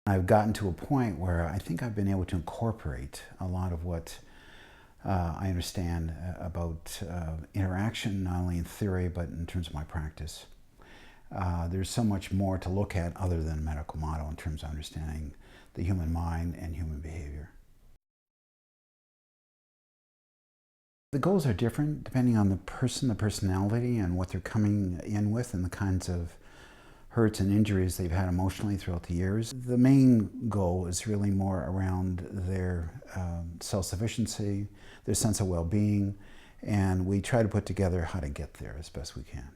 I've gotten to a point where I think I've been able to incorporate a lot of what I understand about interaction, not only in theory, but in terms of my practice. There's so much more to look at other than a medical model in terms of understanding the human mind and human behavior. The goals are different depending on the person, the personality, and what they're coming in with and the kinds of hurts and injuries they've had emotionally throughout the years. The main goal is really more around their self-sufficiency, their sense of well-being, and we try to put together how to get there as best we can.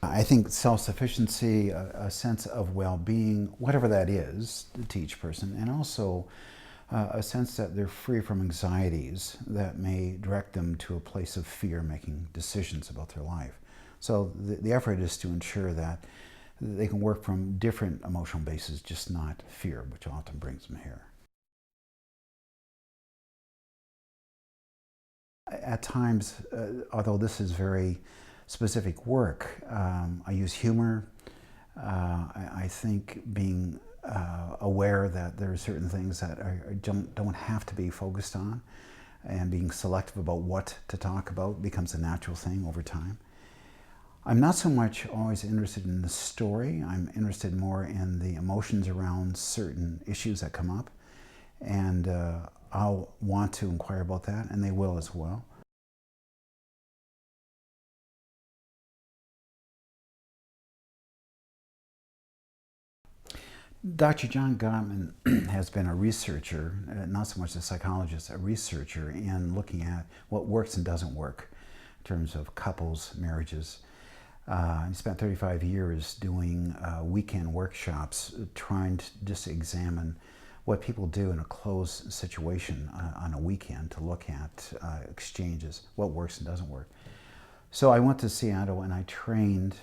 I think self-sufficiency, a sense of well-being, whatever that is to each person, and also a sense that they're free from anxieties that may direct them to a place of fear making decisions about their life. So the effort is to ensure that they can work from different emotional bases, just not fear, which often brings them here. At times, although this is very specific work, I use humor. I think being aware that there are certain things that don't have to be focused on, and being selective about what to talk about becomes a natural thing over time. I'm not so much always interested in the story. I'm interested more in the emotions around certain issues that come up, and I'll want to inquire about that, and they will as well. Dr. John Gottman has been a researcher, not so much a psychologist, a researcher in looking at what works and doesn't work in terms of couples, marriages. He spent 35 years doing weekend workshops trying to just examine what people do in a closed situation on a weekend to look at exchanges, what works and doesn't work. So I went to Seattle and I trained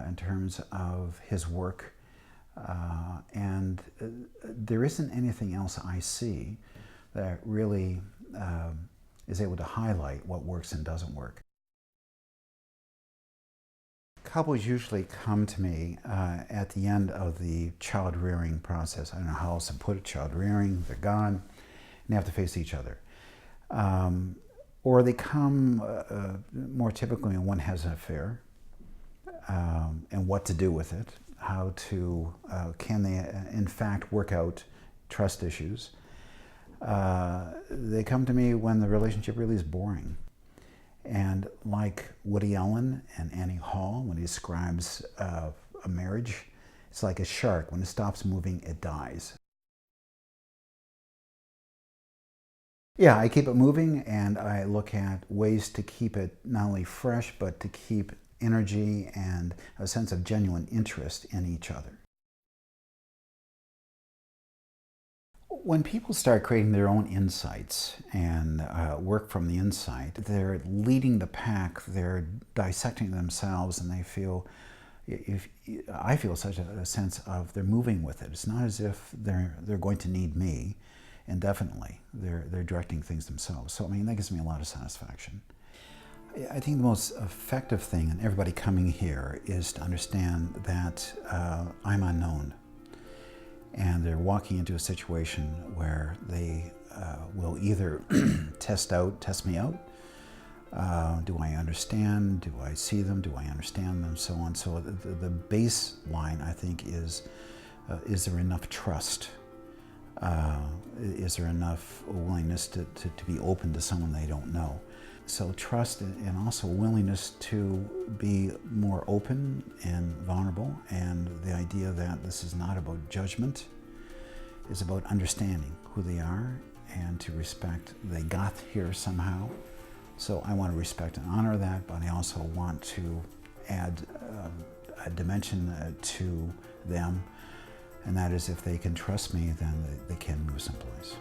in terms of his work, and there isn't anything else I see that really is able to highlight what works and doesn't work. Couples usually come to me at the end of the child rearing process. I don't know how else to put it. Child rearing, they're gone, and they have to face each other. Or they come more typically when one has an affair, and what to do with it, how to, can they in fact work out trust issues. They come to me when the relationship really is boring. And like Woody Allen and Annie Hall, when he describes a marriage, it's like a shark. When it stops moving, it dies. Yeah, I keep it moving, and I look at ways to keep it not only fresh, but to keep energy and a sense of genuine interest in each other. When people start creating their own insights and work from the inside, they're leading the pack, they're dissecting themselves, and they feel, I feel such a sense of they're moving with it. It's not as if they're going to need me indefinitely. They're directing things themselves. So, I mean, that gives me a lot of satisfaction. I think the most effective thing in everybody coming here is to understand that I'm unknown. And they're walking into a situation where they will either test me out. Do I understand? Do I see them? Do I understand them? So on. So the baseline, I think, is there enough trust? Is there enough willingness to be open to someone they don't know? So trust and also willingness to be more open and vulnerable, and the idea that this is not about judgment, it's about understanding who they are and to respect they got here somehow. So I want to respect and honor that, but I also want to add a dimension to them, and that is if they can trust me, then they can move someplace.